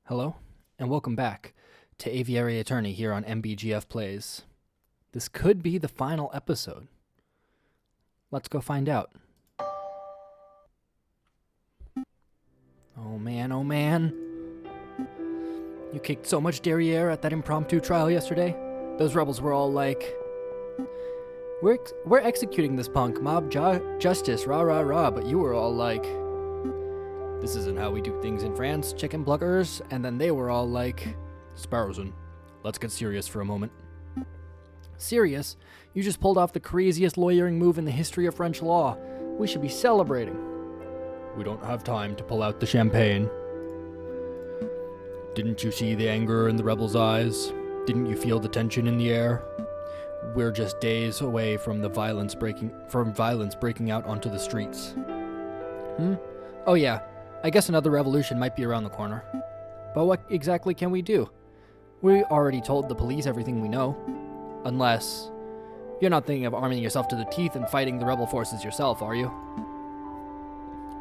Hello, and welcome back to Aviary Attorney here on MBGF Plays. This could be the final episode. Let's go find out. Oh man, oh man. You kicked so much derriere at that impromptu trial yesterday. Those rebels were all like, we're executing this punk, justice, rah rah rah, but you were all like, this isn't how we do things in France, chicken pluckers. And then they were all like, Sparrowson, let's get serious for a moment. Serious? You just pulled off the craziest lawyering move in the history of French law. We should be celebrating. We don't have time to pull out the champagne. Didn't you see the anger in the rebels' eyes? Didn't you feel the tension in the air? We're just days away from violence breaking out onto the streets. Oh yeah, I guess another revolution might be around the corner. But what exactly can we do? We already told the police everything we know. Unless you're not thinking of arming yourself to the teeth and fighting the rebel forces yourself, are you?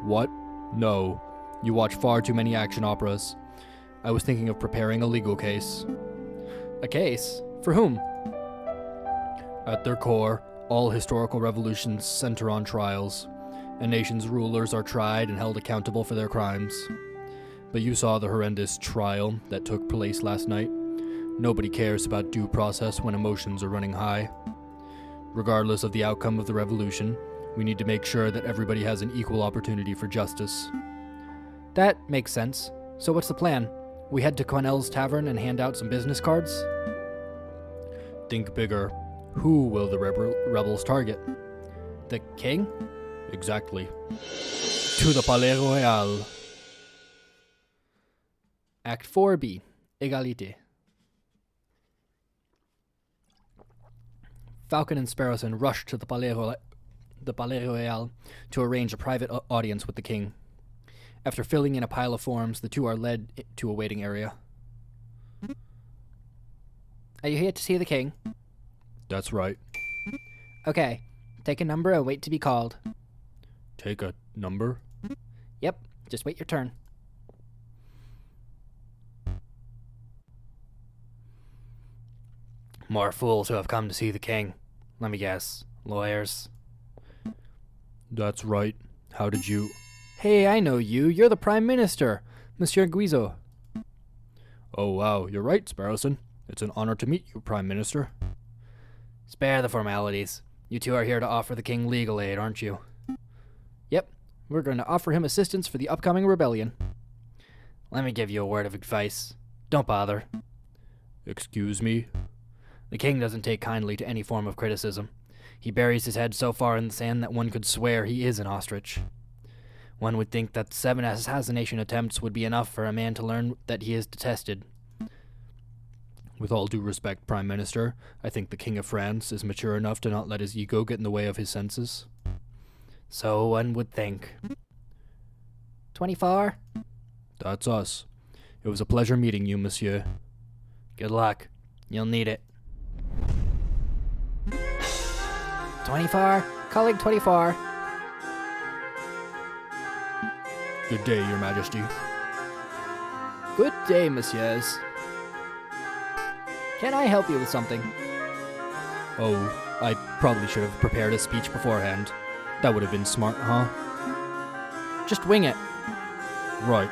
What? No. You watch far too many action operas. I was thinking of preparing a legal case. A case? For whom? At their core, all historical revolutions center on trials. A nation's rulers are tried and held accountable for their crimes. But you saw the horrendous trial that took place last night. Nobody cares about due process when emotions are running high. Regardless of the outcome of the revolution, we need to make sure that everybody has an equal opportunity for justice. That makes sense. So what's the plan? We head to Cornell's Tavern and hand out some business cards? Think bigger. Who will the rebels target? The king? Exactly. To the Palais Royal. Act 4B. Égalité. Falcon and Sparrowson rushed to the Palais Royal to arrange a private audience with the king. After filling in a pile of forms, the two are led to a waiting area. Are you here to see the king? That's right. Okay. Take a number and wait to be called. Take a number? Yep. Just wait your turn. More fools who have come to see the king. Let me guess. Lawyers. That's right. How did you... Hey, I know you. You're the Prime Minister, Monsieur Guizot. Oh, wow. You're right, Sparrowson. It's an honor to meet you, Prime Minister. Spare the formalities. You two are here to offer the king legal aid, aren't you? Yep. We're going to offer him assistance for the upcoming rebellion. Let me give you a word of advice. Don't bother. Excuse me? The king doesn't take kindly to any form of criticism. He buries his head so far in the sand that one could swear he is an ostrich. One would think that 7 assassination attempts would be enough for a man to learn that he is detested. With all due respect, Prime Minister, I think the King of France is mature enough to not let his ego get in the way of his senses. So one would think. 24? That's us. It was a pleasure meeting you, monsieur. Good luck. You'll need it. 24? Calling 24. Good day, Your Majesty. Good day, messieurs. Can I help you with something? Oh, I probably should have prepared a speech beforehand. That would have been smart, huh? Just wing it. Right.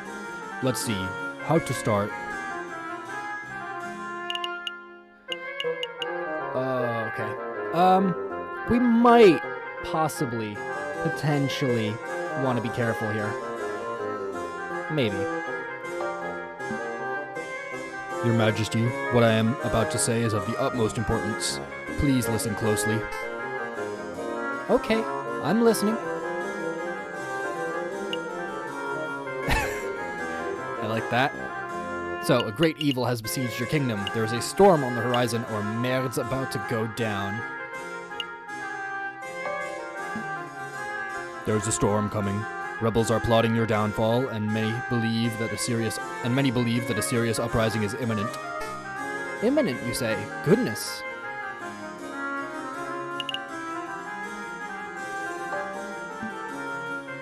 Let's see. How to start. Okay. We might, possibly, potentially, want to be careful here. Maybe. Your Majesty, what I am about to say is of the utmost importance. Please listen closely. Okay, I'm listening. I like that. So, a great evil has besieged your kingdom. There is a storm on the horizon, or merde's about to go down. There's a storm coming. Rebels are plotting your downfall, and many believe that a serious uprising is imminent. Imminent, you say? Goodness.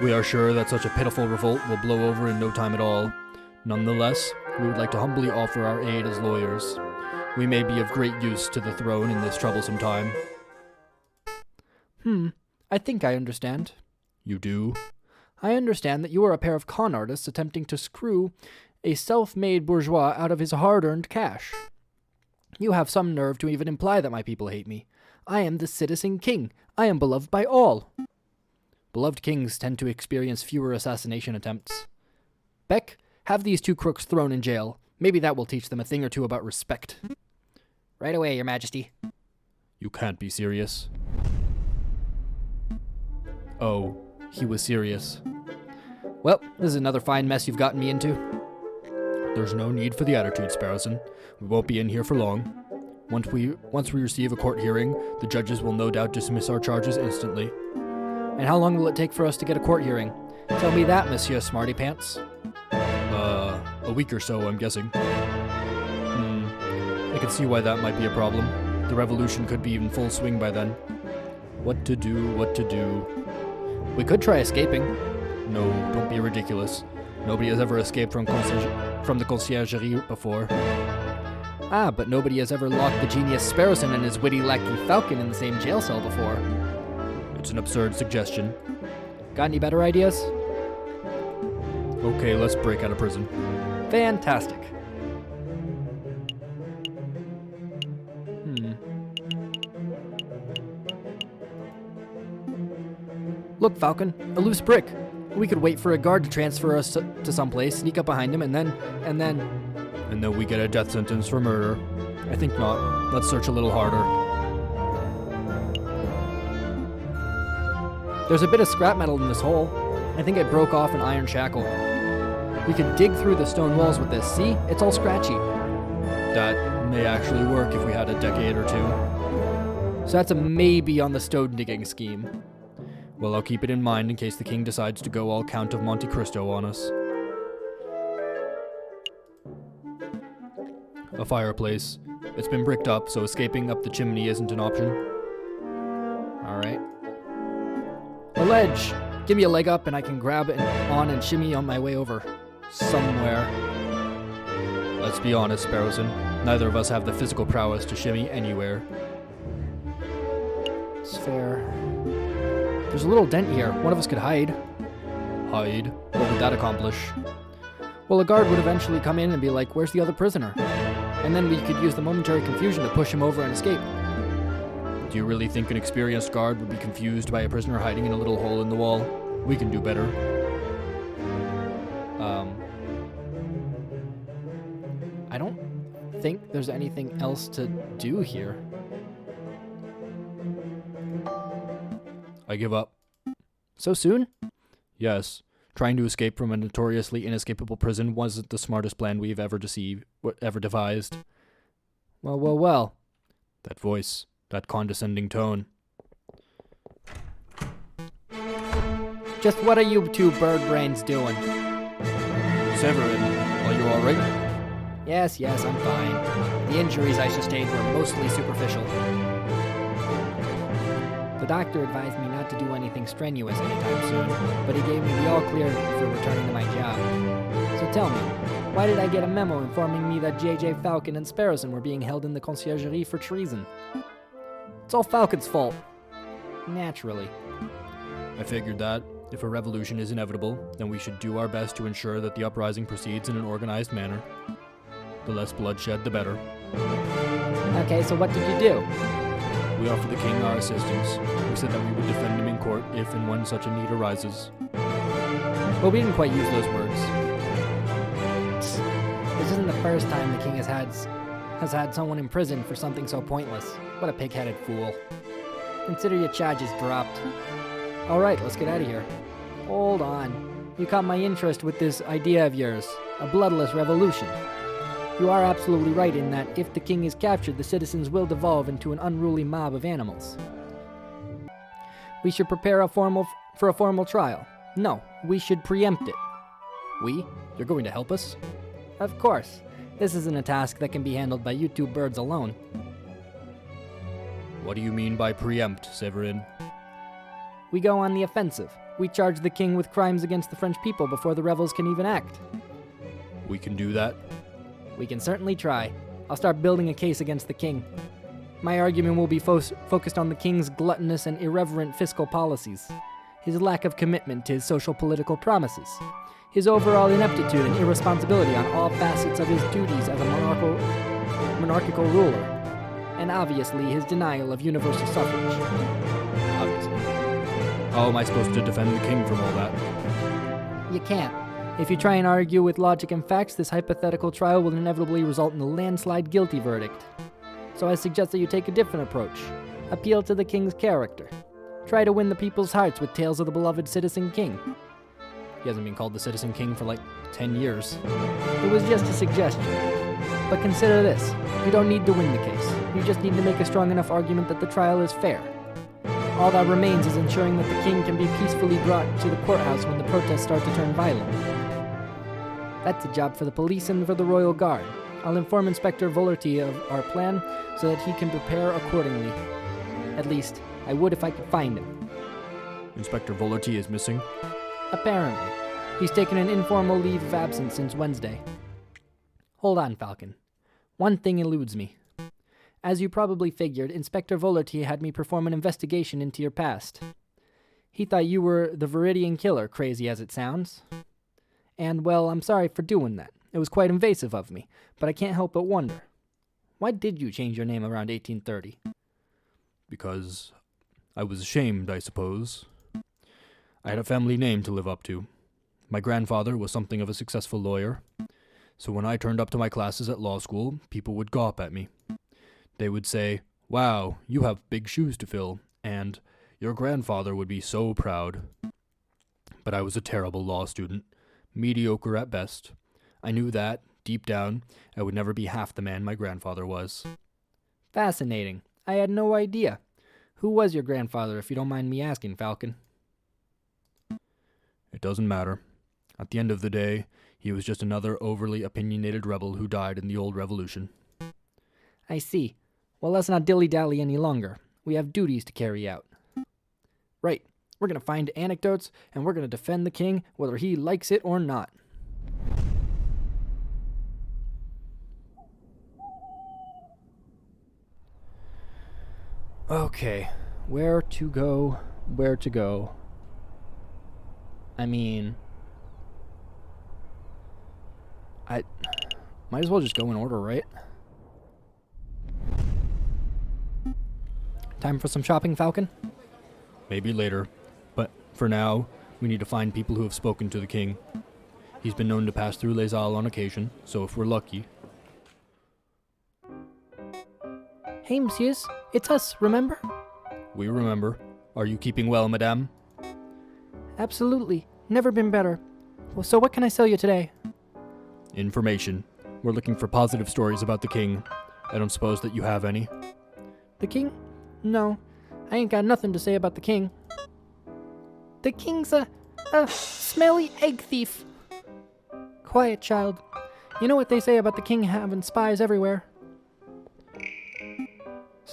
We are sure that such a pitiful revolt will blow over in no time at all. Nonetheless, We would like to humbly offer our aid as lawyers. We may be of great use to the throne in this troublesome time. I think I understand. You do? I understand that you are a pair of con artists attempting to screw a self-made bourgeois out of his hard-earned cash. You have some nerve to even imply that my people hate me. I am the citizen king. I am beloved by all. Beloved kings tend to experience fewer assassination attempts. Beck, have these two crooks thrown in jail. Maybe that will teach them a thing or two about respect. Right away, Your Majesty. You can't be serious. Oh, he was serious. Well, this is another fine mess you've gotten me into. There's no need for the attitude, Sparrowson. We won't be in here for long. Once we receive a court hearing, the judges will no doubt dismiss our charges instantly. And how long will it take for us to get a court hearing? Tell me that, Monsieur Smarty Pants. A week or so, I'm guessing. I can see why that might be a problem. The revolution could be in full swing by then. What to do? We could try escaping. No, don't be ridiculous. Nobody has ever escaped from the conciergerie before. Ah, but nobody has ever locked the genius Sparrowson and his witty lackey Falcon in the same jail cell before. It's an absurd suggestion. Got any better ideas? Okay, let's break out of prison. Fantastic. Look, Falcon, a loose brick. We could wait for a guard to transfer us to someplace, sneak up behind him, and then... And then we get a death sentence for murder. I think not. Let's search a little harder. There's a bit of scrap metal in this hole. I think it broke off an iron shackle. We could dig through the stone walls with this. See? It's all scratchy. That may actually work if we had a decade or two. So that's a maybe on the stone digging scheme. Well, I'll keep it in mind in case the king decides to go all Count of Monte Cristo on us. A fireplace. It's been bricked up, so escaping up the chimney isn't an option. Alright. A ledge! Give me a leg up and I can grab it on and shimmy on my way over. Somewhere. Let's be honest, Sparrowson. Neither of us have the physical prowess to shimmy anywhere. It's fair. There's a little dent here. One of us could hide. Hide? What would that accomplish? Well, a guard would eventually come in and be like, where's the other prisoner? And then we could use the momentary confusion to push him over and escape. Do you really think an experienced guard would be confused by a prisoner hiding in a little hole in the wall? We can do better. I don't think there's anything else to do here. I give up. So soon? Yes. Trying to escape from a notoriously inescapable prison wasn't the smartest plan we've ever devised. Well. That voice. That condescending tone. Just what are you two bird brains doing? Severin, are you alright? Yes, I'm fine. The injuries I sustained were mostly superficial. The doctor advised me not to do anything strenuous anytime soon, but he gave me the all-clear for returning to my job. So tell me, why did I get a memo informing me that J.J. Falcon and Sparrowson were being held in the conciergerie for treason? It's all Falcon's fault. Naturally. I figured that, if a revolution is inevitable, then we should do our best to ensure that the uprising proceeds in an organized manner. The less bloodshed, the better. Okay, so what did you do? We offered the king our assistance. We said that we would defend him in court if and when such a need arises. Well, we didn't quite use those words. This isn't the first time the king has had someone imprisoned for something so pointless. What a pig-headed fool. Consider your charges dropped. Alright, let's get out of here. Hold on. You caught my interest with this idea of yours. A bloodless revolution. You are absolutely right in that if the king is captured, the citizens will devolve into an unruly mob of animals. We should prepare for a formal trial. No, we should preempt it. We? You're going to help us? Of course. This isn't a task that can be handled by you two birds alone. What do you mean by preempt, Severin? We go on the offensive. We charge the king with crimes against the French people before the rebels can even act. We can do that. We can certainly try. I'll start building a case against the king. My argument will be focused on the king's gluttonous and irreverent fiscal policies, his lack of commitment to his social political promises, his overall ineptitude and irresponsibility on all facets of his duties as a monarchical ruler, and obviously his denial of universal suffrage. Obviously. How am I supposed to defend the king from all that? You can't. If you try and argue with logic and facts, this hypothetical trial will inevitably result in a landslide guilty verdict. So I suggest that you take a different approach. Appeal to the king's character. Try to win the people's hearts with tales of the beloved citizen king. He hasn't been called the citizen king for like 10 years. It was just a suggestion. But consider this. You don't need to win the case. You just need to make a strong enough argument that the trial is fair. All that remains is ensuring that the king can be peacefully brought to the courthouse when the protests start to turn violent. That's a job for the police and for the royal guard. I'll inform Inspector Volerty of our plan so that he can prepare accordingly. At least, I would if I could find him. Inspector Volerty is missing? Apparently. He's taken an informal leave of absence since Wednesday. Hold on, Falcon. One thing eludes me. As you probably figured, Inspector Volerty had me perform an investigation into your past. He thought you were the Viridian killer, crazy as it sounds. And, well, I'm sorry for doing that. It was quite invasive of me, but I can't help but wonder. Why did you change your name around 1830? Because I was ashamed, I suppose. I had a family name to live up to. My grandfather was something of a successful lawyer, so when I turned up to my classes at law school, people would gawp at me. They would say, "Wow, you have big shoes to fill," and "Your grandfather would be so proud." But I was a terrible law student, mediocre at best. I knew that, deep down, I would never be half the man my grandfather was. Fascinating. I had no idea. Who was your grandfather, if you don't mind me asking, Falcon? It doesn't matter. At the end of the day, he was just another overly opinionated rebel who died in the old revolution. I see. Well, let's not dilly-dally any longer. We have duties to carry out. Right. We're going to find anecdotes, and we're going to defend the king, whether he likes it or not. Okay. Where to go? Where to go? I mean, I might as well just go in order, right? Time for some shopping, Falcon? Maybe later, but for now, we need to find people who have spoken to the king. He's been known to pass through Les Halles on occasion, so if we're lucky... Hey, messieurs, it's us, remember? We remember. Are you keeping well, madame? Absolutely. Never been better. Well, so what can I sell you today? Information. We're looking for positive stories about the king. I don't suppose that you have any. The king? No, I ain't got nothing to say about the king. The king's a smelly egg thief. Quiet, child. You know what they say about the king having spies everywhere.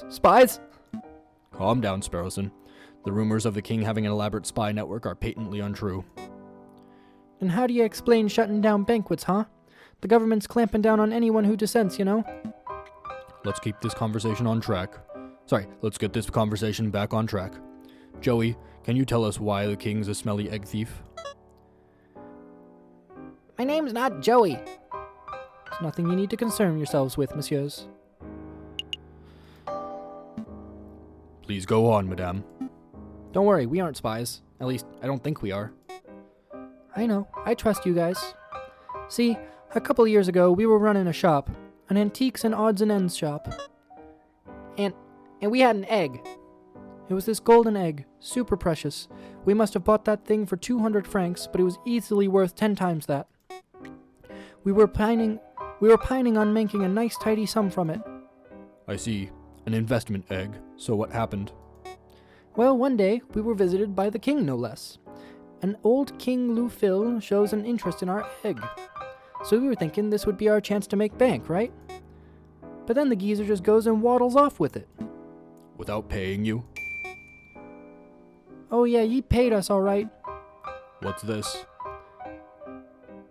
Spies? Calm down, Sparrowson. The rumors of the king having an elaborate spy network are patently untrue. And how do you explain shutting down banquets, huh? The government's clamping down on anyone who dissents, you know? Let's keep this conversation on track. Let's get this conversation back on track. Joey, can you tell us why the king's a smelly egg thief? My name's not Joey. There's nothing you need to concern yourselves with, messieurs. Please go on, madame. Don't worry, we aren't spies. At least, I don't think we are. I know. I trust you guys. See, a couple of years ago, we were running a shop. An antiques and odds and ends shop. And we had an egg. It was this golden egg. Super precious. We must have bought that thing for 200 francs, but it was easily worth 10 times that. We were pining on making a nice tidy sum from it. I see. An investment egg. So what happened? Well, one day, we were visited by the king, no less. An old King Lufil shows an interest in our egg. So we were thinking this would be our chance to make bank, right? But then the geezer just goes and waddles off with it. Without paying you? Oh yeah, he paid us all right. What's this?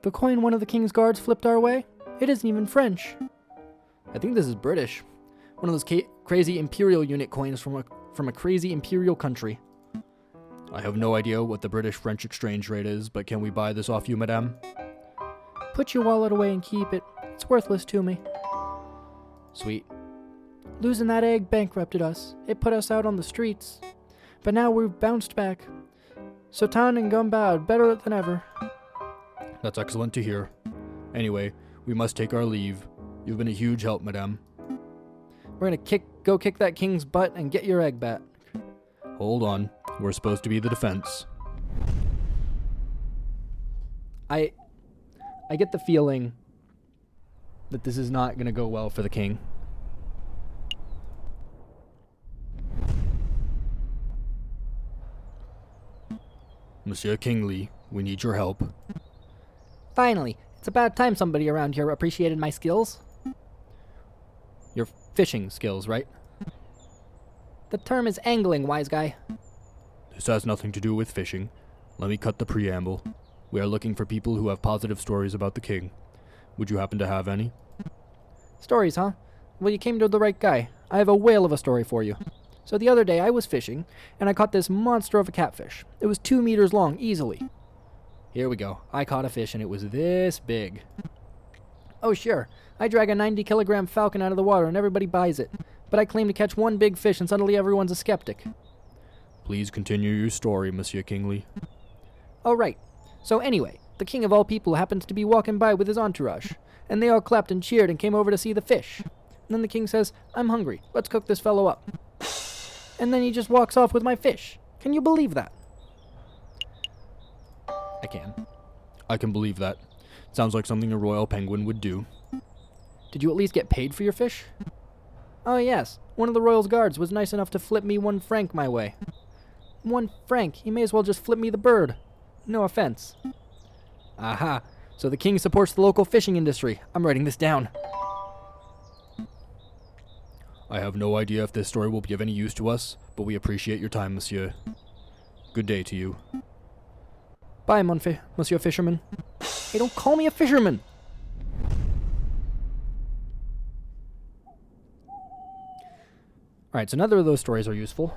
The coin one of the king's guards flipped our way? It isn't even French. I think this is British. One of those crazy imperial unit coins from a crazy imperial country. I have no idea what the British-French exchange rate is, but can we buy this off you, madame? Put your wallet away and keep it. It's worthless to me. Sweet. Losing that egg bankrupted us. It put us out on the streets. But now we've bounced back. Sotan and Gumbad, better than ever. That's excellent to hear. Anyway, we must take our leave. You've been a huge help, madame. We're gonna go kick that king's butt and get your egg back. Hold on. We're supposed to be the defense. I get the feeling that this is not gonna go well for the king. Monsieur Kingsley, we need your help. Finally, it's about time somebody around here appreciated my skills. Your fishing skills, right? The term is angling, wise guy. This has nothing to do with fishing. Let me cut the preamble. We are looking for people who have positive stories about the king. Would you happen to have any? Stories, huh? Well, you came to the right guy. I have a whale of a story for you. So the other day I was fishing, and I caught this monster of a catfish. It was 2 meters long, easily. Here we go. I caught a fish, and it was this big. Oh, sure. I drag a 90-kilogram falcon out of the water, and everybody buys it. But I claim to catch one big fish, and suddenly everyone's a skeptic. Please continue your story, Monsieur Kingsley. Oh, right. So anyway, the king of all people happens to be walking by with his entourage, and they all clapped and cheered and came over to see the fish. And then the king says, "I'm hungry. Let's cook this fellow up." And then he just walks off with my fish. Can you believe that? I can. I can believe that. Sounds like something a royal penguin would do. Did you at least get paid for your fish? Oh, yes. One of the royal's guards was nice enough to flip me 1 franc my way. 1 franc? He may as well just flip me the bird. No offense. Aha. So the king supports the local fishing industry. I'm writing this down. I have no idea if this story will be of any use to us, but we appreciate your time, monsieur. Good day to you. Bye, Monsieur Fisherman. Hey, don't call me a fisherman! Alright, so neither of those stories are useful.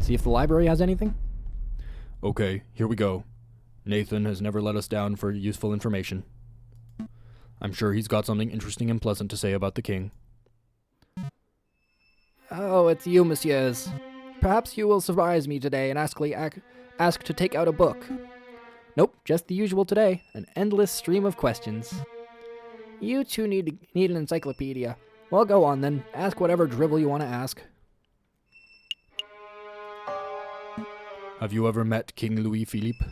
See if the library has anything? Okay, here we go. Nathan has never let us down for useful information. I'm sure he's got something interesting and pleasant to say about the king. Oh, it's you, messieurs. Perhaps you will surprise me today and ask to take out a book. Nope, just the usual today. An endless stream of questions. You two need an encyclopedia. Well, go on then. Ask whatever drivel you want to ask. Have you ever met King Louis Philippe?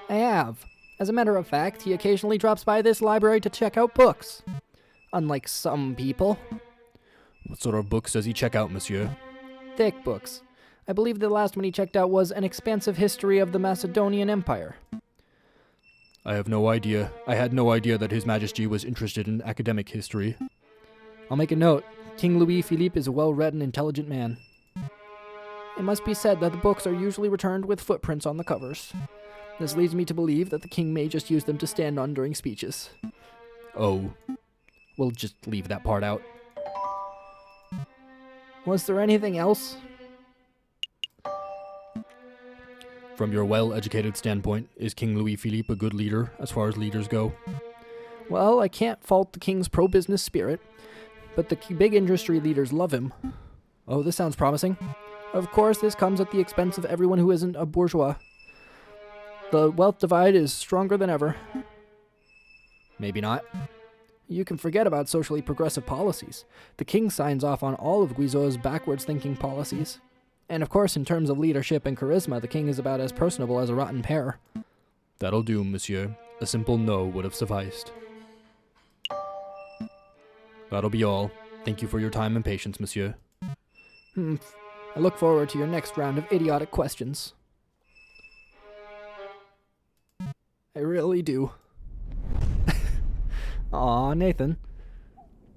I have. As a matter of fact, he occasionally drops by this library to check out books. Unlike some people. What sort of books does he check out, monsieur? Thick books. I believe the last one he checked out was An Expansive History of the Macedonian Empire. I have no idea. I had no idea that His Majesty was interested in academic history. I'll make a note. King Louis Philippe is a well-read and intelligent man. It must be said that the books are usually returned with footprints on the covers. This leads me to believe that the king may just use them to stand on during speeches. Oh. We'll just leave that part out. Was there anything else? From your well-educated standpoint, is King Louis Philippe a good leader as far as leaders go? Well, I can't fault the king's pro-business spirit, but the big industry leaders love him. Oh, this sounds promising. Of course, this comes at the expense of everyone who isn't a bourgeois. The wealth divide is stronger than ever. Maybe not. You can forget about socially progressive policies. The king signs off on all of Guizot's backwards-thinking policies. And of course, in terms of leadership and charisma, the king is about as personable as a rotten pear. That'll do, monsieur. A simple no would have sufficed. That'll be all. Thank you for your time and patience, monsieur. I look forward to your next round of idiotic questions. I really do. Aw, Nathan.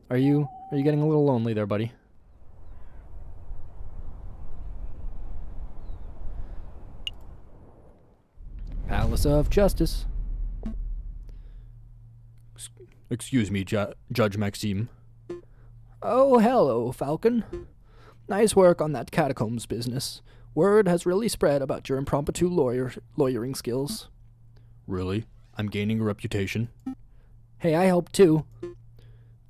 Are you getting a little lonely there, buddy? Palace of Justice. Excuse me, Judge Maxime. Oh, hello, Falcon. Nice work on that catacombs business. Word has really spread about your impromptu lawyering skills. Really? I'm gaining a reputation. Hey, I helped too.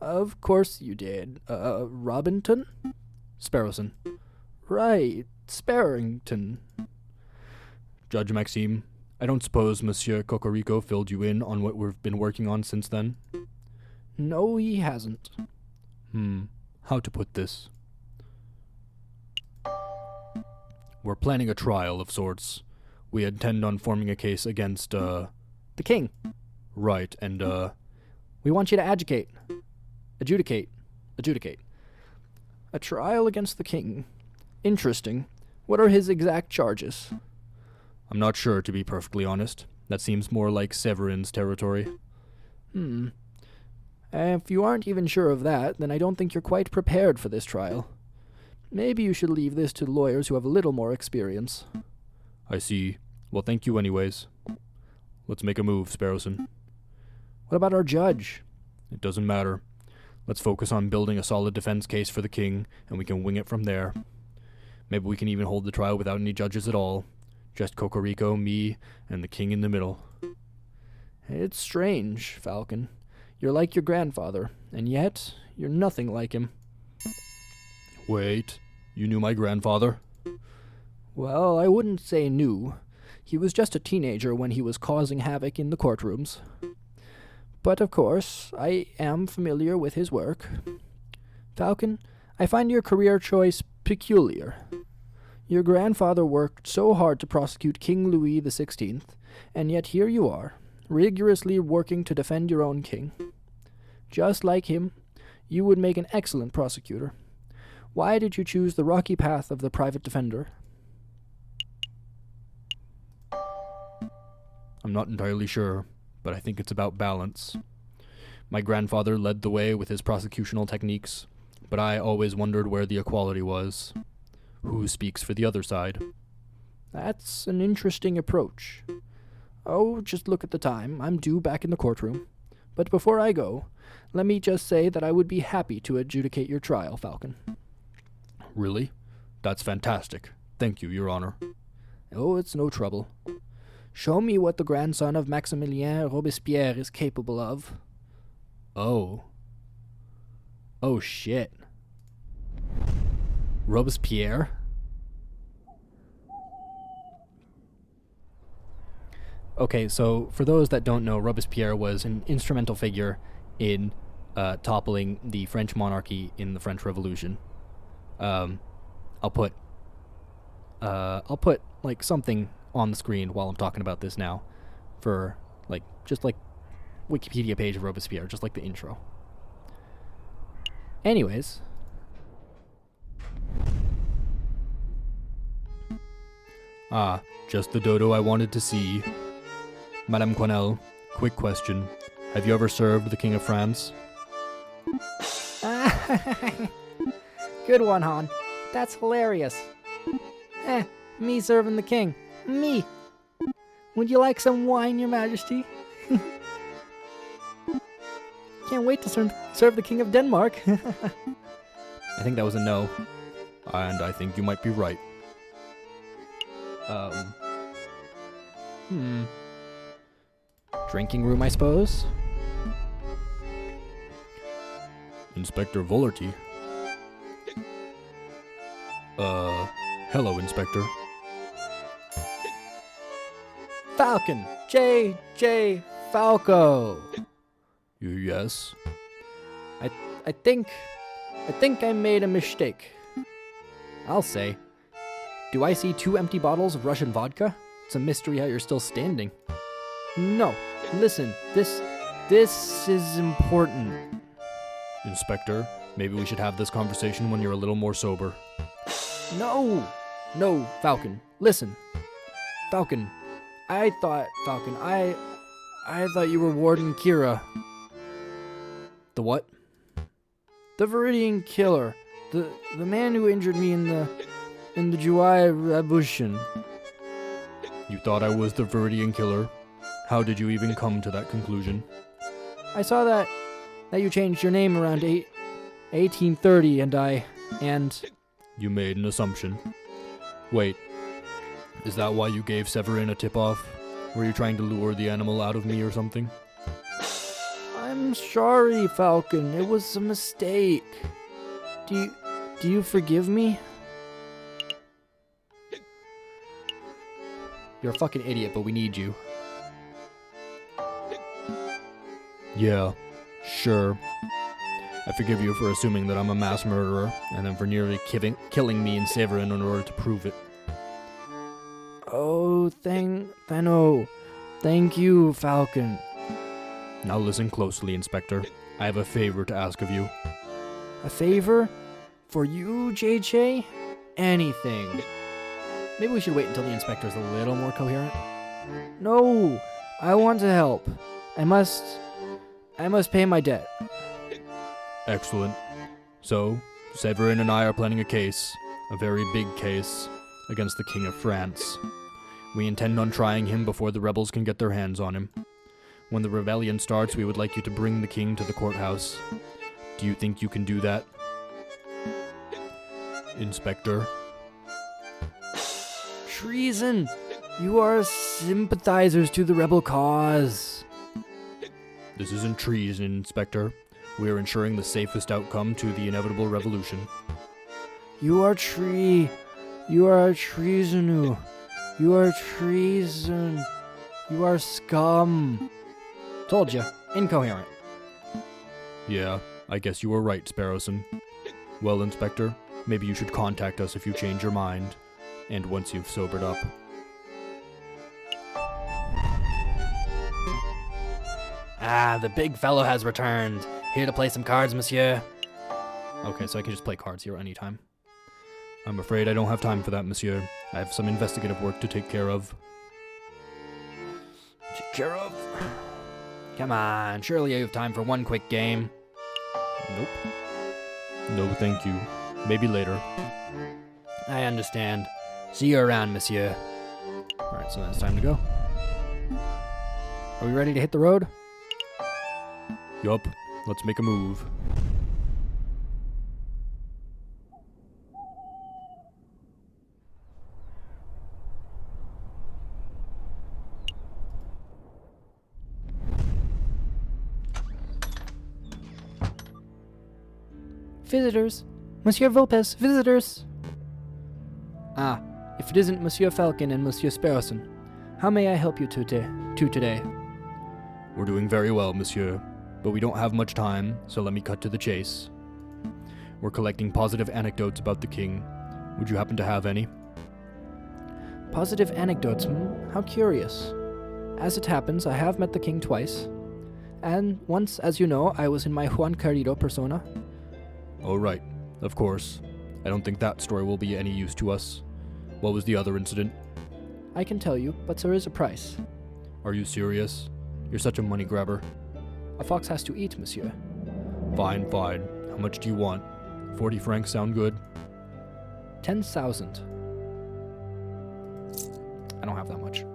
Of course you did. Robinton? Sparrowson. Right, Sparrington. Judge Maxime, I don't suppose Monsieur Cocorico filled you in on what we've been working on since then? No, he hasn't. How to put this? We're planning a trial of sorts. We intend on forming a case against, The king. Right, and, We want you to adjudicate. A trial against the king. Interesting. What are his exact charges? I'm not sure, to be perfectly honest. That seems more like Severin's territory. If you aren't even sure of that, then I don't think you're quite prepared for this trial. Maybe you should leave this to lawyers who have a little more experience. I see. Well, thank you anyways. Let's make a move, Sparrowson. What about our judge? It doesn't matter. Let's focus on building a solid defense case for the king, and we can wing it from there. Maybe we can even hold the trial without any judges at all. Just Cocorico, me, and the king in the middle. It's strange, Falcon. You're like your grandfather, and yet you're nothing like him. Wait, you knew my grandfather? Well, I wouldn't say new. He was just a teenager when he was causing havoc in the courtrooms. But of course, I am familiar with his work. Falcon, I find your career choice peculiar. Your grandfather worked so hard to prosecute King Louis XVI, and yet here you are, rigorously working to defend your own king. Just like him, you would make an excellent prosecutor. Why did you choose the rocky path of the private defender? I'm not entirely sure, but I think it's about balance. My grandfather led the way with his prosecutional techniques, but I always wondered where the equality was. Who speaks for the other side? That's an interesting approach. Oh, just look at the time. I'm due back in the courtroom. But before I go, let me just say that I would be happy to adjudicate your trial, Falcon. Really? That's fantastic. Thank you, Your Honor. Oh, it's no trouble. Show me what the grandson of Maximilien Robespierre is capable of. Oh, shit. Robespierre? Okay, so for those that don't know, Robespierre was an instrumental figure in toppling the French monarchy in the French Revolution. I'll put like something on the screen while I'm talking about this now, for just Wikipedia page of Robespierre, just like the intro. Anyways, just the dodo I wanted to see. Madame Coinel, quick question. Have you ever served the King of France? Good one, Han. That's hilarious. Me serving the king. Me. Would you like some wine, Your Majesty? Can't wait to serve the King of Denmark. I think that was a no. And I think you might be right. Drinking room, I suppose? Inspector Volerty. Hello, Inspector. Falcon! J. Falco! Yes? I think I made a mistake. I'll say. Do I see 2 empty bottles of Russian vodka? It's a mystery how you're still standing. No, listen, this is important. Inspector, maybe we should have this conversation when you're a little more sober. No, Falcon, listen. Falcon, I thought you were Warden Kira. The what? The Viridian killer. The man who injured me in the July Revolution. You thought I was the Viridian killer? How did you even come to that conclusion? I saw that you changed your name around 1830, and You made an assumption. Wait, is that why you gave Severin a tip-off? Were you trying to lure the animal out of me or something? I'm sorry, Falcon. It was a mistake. Do you forgive me? You're a fucking idiot, but we need you. Yeah, sure. I forgive you for assuming that I'm a mass murderer, and then for nearly killing me and Severin in order to prove it. Oh, thank you, Falcon. Now listen closely, Inspector. I have a favor to ask of you. A favor? For you, JJ? Anything. Maybe we should wait until the inspector's a little more coherent. No, I want to help. I must pay my debt. Excellent. So, Severin and I are planning a case, a very big case, against the King of France. We intend on trying him before the rebels can get their hands on him. When the rebellion starts, we would like you to bring the king to the courthouse. Do you think you can do that? Inspector? Treason! You are sympathizers to the rebel cause. This isn't treason, Inspector. We are ensuring the safest outcome to the inevitable revolution. You are treason. You are treason. You are scum. Told you. Incoherent. Yeah, I guess you were right, Sparrowson. Well, Inspector, maybe you should contact us if you change your mind. And once you've sobered up. Ah, the big fellow has returned. Here to play some cards, monsieur. Okay, so I can just play cards here anytime. I'm afraid I don't have time for that, monsieur. I have some investigative work to take care of. Take care of? Come on, surely you have time for one quick game. Nope. No, thank you. Maybe later. I understand. See you around, monsieur. Alright, so it's time to go. Are we ready to hit the road? Yup. Let's make a move. Visitors. Monsieur Vulpes, visitors. Ah, if it isn't Monsieur Falcon and Monsieur Sparrowson, how may I help you today? We're doing very well, monsieur, but we don't have much time, so let me cut to the chase. We're collecting positive anecdotes about the king. Would you happen to have any? Positive anecdotes, How curious. As it happens, I have met the king twice. And once, as you know, I was in my Juan Carrillo persona. Oh, right. Of course. I don't think that story will be any use to us. What was the other incident? I can tell you, but there is a price. Are you serious? You're such a money grabber. A fox has to eat, monsieur. Fine, fine. How much do you want? 40 francs sound good? 10,000. I don't have that much.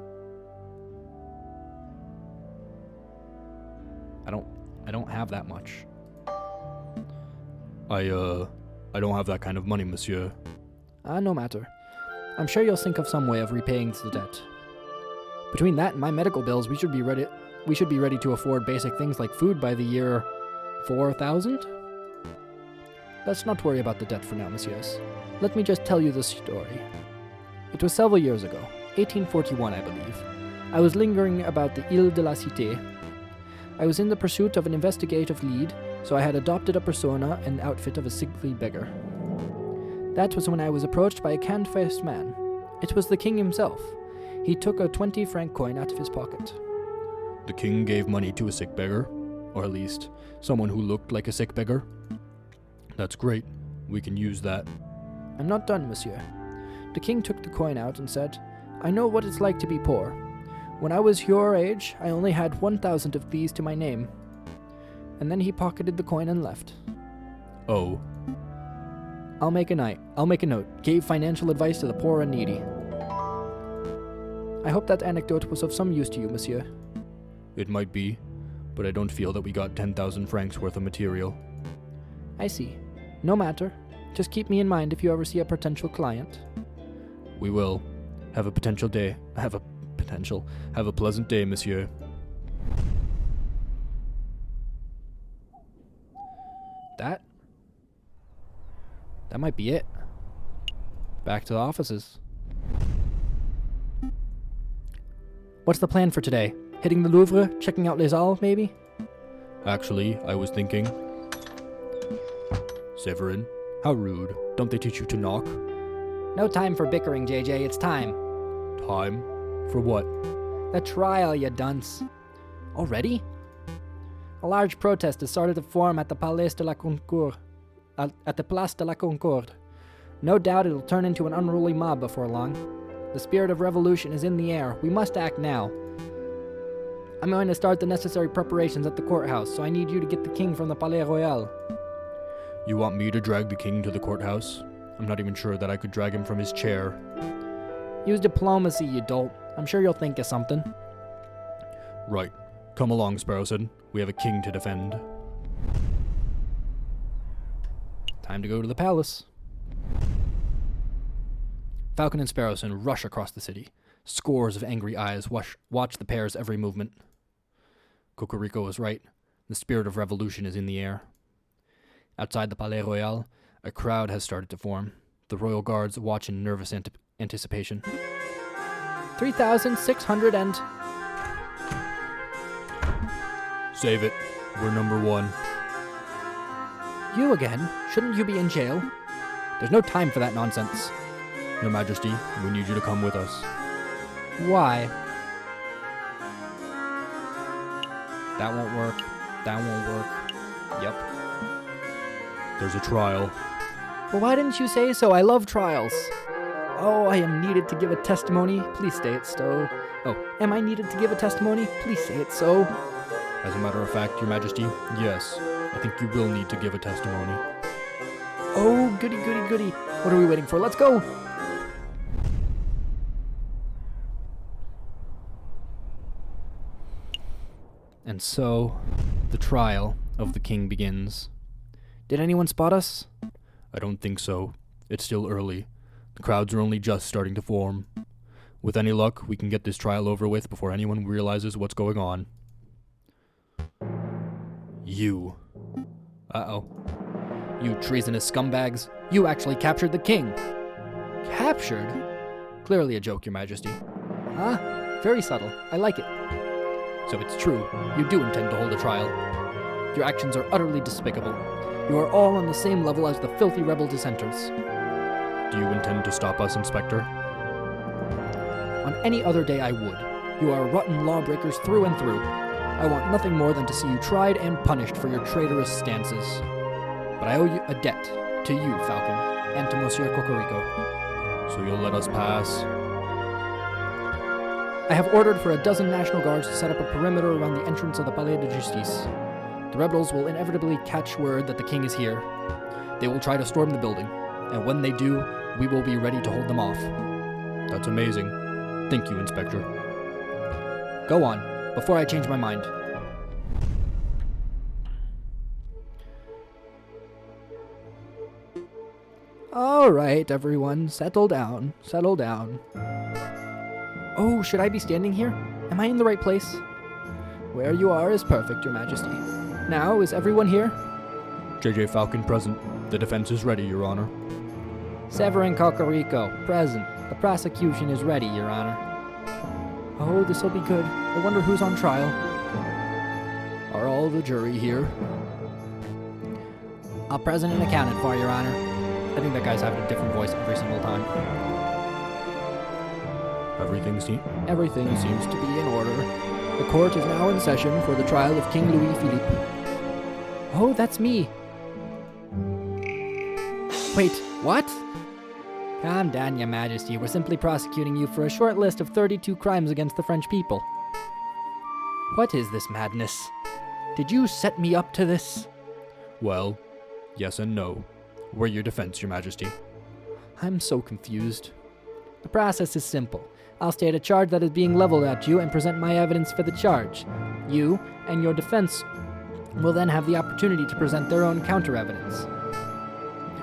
I don't have that much. I don't have that kind of money, monsieur. No matter. I'm sure you'll think of some way of repaying the debt. Between that and my medical bills, we should be ready to afford basic things like food by the year 4000? Let's not worry about the debt for now, messieurs. Let me just tell you the story. It was several years ago, 1841, I believe. I was lingering about the Ile de la Cité. I was in the pursuit of an investigative lead, so I had adopted a persona and outfit of a sickly beggar. That was when I was approached by a can-faced man. It was the king himself. He took a 20-franc coin out of his pocket. The king gave money to a sick beggar? Or at least, someone who looked like a sick beggar? That's great. We can use that. I'm not done, monsieur. The king took the coin out and said, I know what it's like to be poor. When I was your age, I only had 1,000 of these to my name. And then he pocketed the coin and left. Oh. I'll make a note. Gave financial advice to the poor and needy. I hope that anecdote was of some use to you, monsieur. It might be, but I don't feel that we got 10,000 francs worth of material. I see. No matter. Just keep me in mind if you ever see a potential client. We will. Have a pleasant day, monsieur. That might be it. Back to the offices. What's the plan for today? Hitting the Louvre? Checking out Les Halles, maybe? Actually, I was thinking... Severin, how rude. Don't they teach you to knock? No time for bickering, JJ. It's time. Time? For what? The trial, you dunce. Already? A large protest has started to form at the Place de la Concorde. At the Place de la Concorde. No doubt it'll turn into an unruly mob before long. The spirit of revolution is in the air. We must act now. I'm going to start the necessary preparations at the courthouse, so I need you to get the king from the Palais Royal. You want me to drag the king to the courthouse? I'm not even sure that I could drag him from his chair. Use diplomacy, you dolt. I'm sure you'll think of something. Right. Come along, Sparrowson. We have a king to defend. Time to go to the palace. Falcon and Sparrowson rush across the city. Scores of angry eyes watch the pair's every movement. Cocorico is right. The spirit of revolution is in the air. Outside the Palais Royal, a crowd has started to form. The royal guards watch in nervous anticipation. 3,600 and... Save it. We're number one. You again? Shouldn't you be in jail? There's no time for that nonsense. Your Majesty, we need you to come with us. Why? That won't work. That won't work. Yep. There's a trial. Well, why didn't you say so? I love trials. Oh, I am needed to give a testimony. Please say it so. Oh, am I needed to give a testimony? Please say it so. As a matter of fact, Your Majesty, yes. I think you will need to give a testimony. Oh, goody, goody, goody. What are we waiting for? Let's go! And so, the trial of the king begins. Did anyone spot us? I don't think so. It's still early. The crowds are only just starting to form. With any luck, we can get this trial over with before anyone realizes what's going on. You. Uh-oh. You treasonous scumbags. You actually captured the king. Captured? Clearly a joke, Your Majesty. Huh? Very subtle. I like it. So it's true. You do intend to hold a trial. Your actions are utterly despicable. You are all on the same level as the filthy rebel dissenters. Do you intend to stop us, Inspector? On any other day I would. You are rotten lawbreakers through and through. I want nothing more than to see you tried and punished for your traitorous stances. But I owe you a debt to you, Falcon, and to Monsieur Cocorico. So you'll let us pass? I have ordered for 12 National Guards to set up a perimeter around the entrance of the Palais de Justice. The rebels will inevitably catch word that the king is here. They will try to storm the building, and when they do, we will be ready to hold them off. That's amazing. Thank you, Inspector. Go on, before I change my mind. All right, everyone, settle down, settle down. Oh, should I be standing here? Am I in the right place? Where you are is perfect, Your Majesty. Now, is everyone here? J.J. Falcon present. The defense is ready, Your Honor. Severin Cocorico, present. The prosecution is ready, Your Honor. Oh, this'll be good. I wonder who's on trial. Are all the jury here? All present and accounted for, Your Honor. I think that guy's having a different voice every single time. Everything seems to be in order. The court is now in session for the trial of King Louis Philippe. Oh, that's me. Wait, what? Calm down, Your Majesty. We're simply prosecuting you for a short list of 32 crimes against the French people. What is this madness? Did you set me up to this? Well, yes and no. We're your defense, Your Majesty. I'm so confused. The process is simple. I'll state a charge that is being leveled at you and present my evidence for the charge. You and your defense will then have the opportunity to present their own counter-evidence.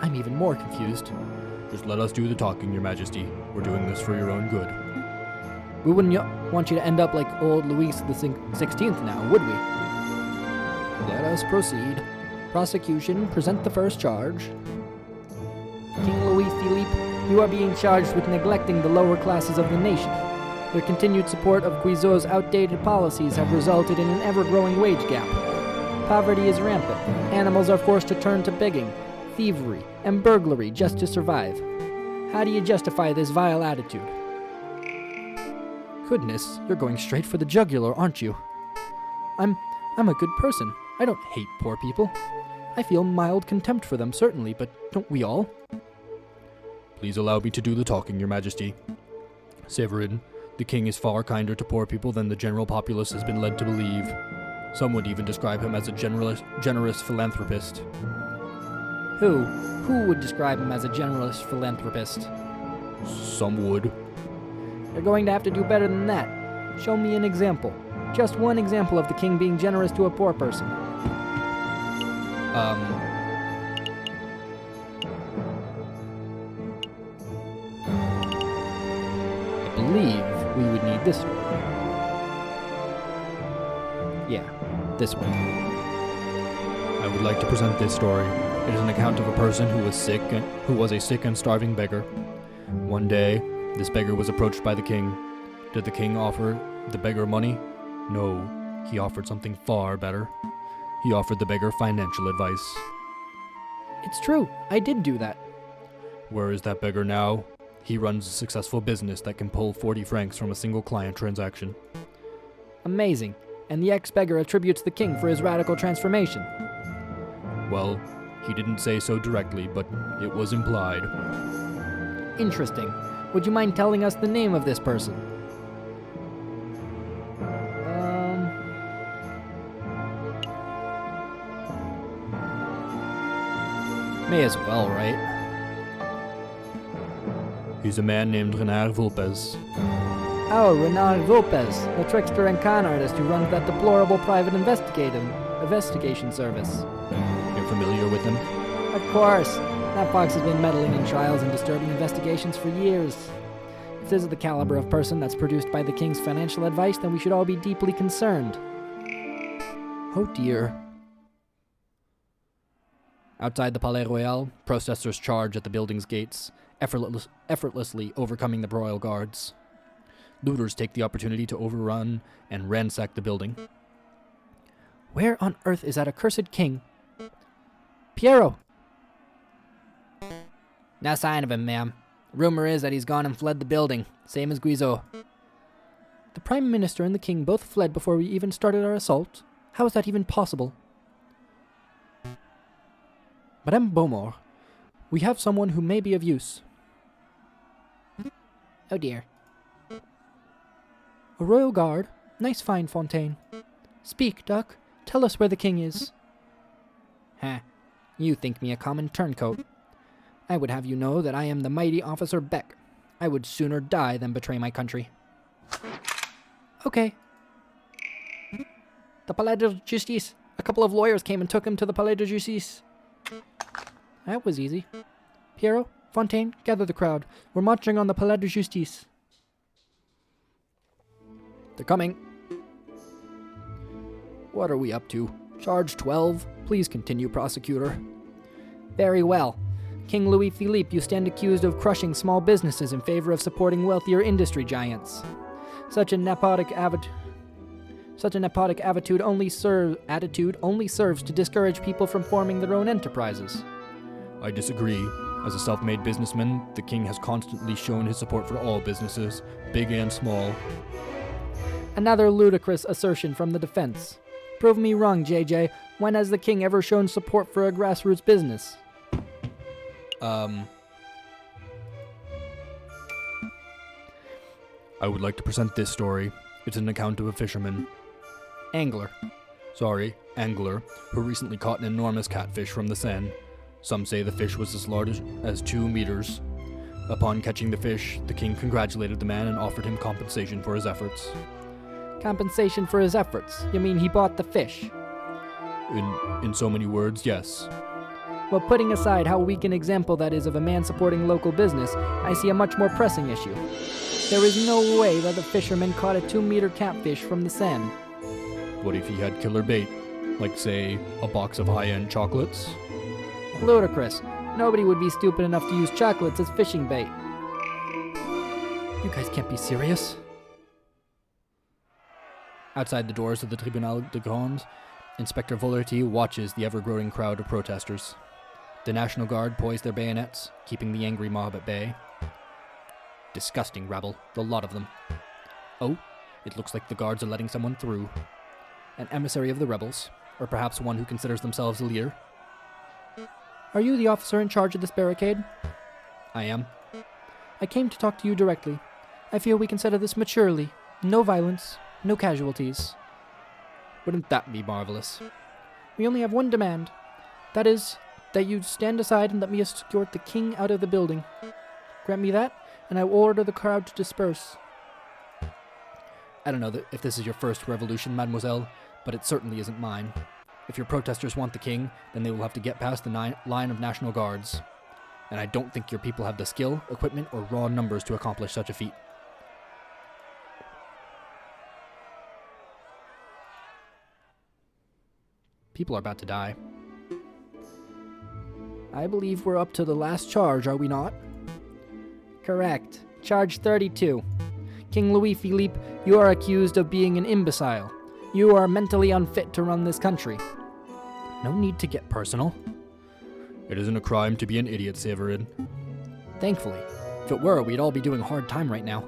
I'm even more confused. Just let us do the talking, Your Majesty. We're doing this for your own good. We wouldn't want you to end up like old Louis the 16th now, would we? Let us proceed. Prosecution, present the first charge. King Louis Philippe, you are being charged with neglecting the lower classes of the nation. Your continued support of Guizot's outdated policies have resulted in an ever-growing wage gap. Poverty is rampant. Animals are forced to turn to begging, thievery, and burglary just to survive. How do you justify this vile attitude? Goodness, you're going straight for the jugular, aren't you? I'm a good person. I don't hate poor people. I feel mild contempt for them, certainly, but don't we all? Please allow me to do the talking, Your Majesty. Severin, the king is far kinder to poor people than the general populace has been led to believe. Some would even describe him as a generous philanthropist. Who would describe him as a generous philanthropist? Some would. You're going to have to do better than that. Show me an example. Just one example of the king being generous to a poor person. I believe we would need this one. Yeah, this one. I would like to present this story. It is an account of a person who was a sick and starving beggar. One day, this beggar was approached by the king. Did the king offer the beggar money? No, he offered something far better. He offered the beggar financial advice. It's true, I did do that. Where is that beggar now? He runs a successful business that can pull 40 francs from a single client transaction. Amazing. And the ex-beggar attributes the king for his radical transformation. Well, he didn't say so directly, but it was implied. Interesting. Would you mind telling us the name of this person? May as well, right? He's a man named Renard Vulpes. Oh, Renard Vulpes, the trickster and con artist who runs that deplorable private investigation service. You're familiar with him? Of course. That fox has been meddling in trials and disturbing investigations for years. If this is the caliber of person that's produced by the king's financial advice, then we should all be deeply concerned. Oh dear. Outside the Palais Royal, protesters charge at the building's gates, effortlessly overcoming the royal guards. Looters take the opportunity to overrun and ransack the building. Where on earth is that accursed king? Piero! No sign of him, ma'am. Rumor is that he's gone and fled the building, same as Guizot. The Prime Minister and the King both fled before we even started our assault? How is that even possible? Madame Beaumont, we have someone who may be of use. Oh dear. A royal guard. Nice find, Fontaine. Speak, Duck. Tell us where the king is. Huh. You think me a common turncoat. I would have you know that I am the mighty Officer Beck. I would sooner die than betray my country. Okay. The Palais de Justice. A couple of lawyers came and took him to the Palais de Justice. That was easy. Piero, Fontaine, gather the crowd. We're marching on the Palais de Justice. They're coming. What are we up to? Charge 12? Please continue, prosecutor. Very well. King Louis Philippe, you stand accused of crushing small businesses in favor of supporting wealthier industry giants. Such a nepotic attitude only serves to discourage people from forming their own enterprises. I disagree. As a self-made businessman, the king has constantly shown his support for all businesses, big and small. Another ludicrous assertion from the defense. Prove me wrong, JJ. When has the king ever shown support for a grassroots business? I would like to present this story. It's an account of a fisherman. Angler, who recently caught an enormous catfish from the Seine. Some say the fish was as large as 2 meters. Upon catching the fish, the king congratulated the man and offered him compensation for his efforts. Compensation for his efforts? You mean he bought the fish? In so many words, yes. Well, putting aside how weak an example that is of a man supporting local business, I see a much more pressing issue. There is no way that the fisherman caught a 2-meter catfish from the sand. What if he had killer bait? Like, say, a box of high-end chocolates? Ludicrous. Nobody would be stupid enough to use chocolates as fishing bait. You guys can't be serious. Outside the doors of the Tribunal de Grands, Inspector Volerty watches the ever-growing crowd of protesters. The National Guard poise their bayonets, keeping the angry mob at bay. Disgusting rabble, the lot of them. Oh, it looks like the guards are letting someone through. An emissary of the rebels, or perhaps one who considers themselves a leader. Are you the officer in charge of this barricade? I am. I came to talk to you directly. I feel we can settle this maturely. No violence, no casualties. Wouldn't that be marvelous? We only have one demand. That is, that you stand aside and let me escort the king out of the building. Grant me that, and I will order the crowd to disperse. I don't know if this is your first revolution, mademoiselle, but it certainly isn't mine. If your protesters want the king, then they will have to get past the line of National Guards. And I don't think your people have the skill, equipment, or raw numbers to accomplish such a feat. People are about to die. I believe we're up to the last charge, are we not? Correct. Charge 32. King Louis-Philippe, you are accused of being an imbecile. You are mentally unfit to run this country. No need to get personal. It isn't a crime to be an idiot, Séverin. Thankfully. If it were, we'd all be doing hard time right now.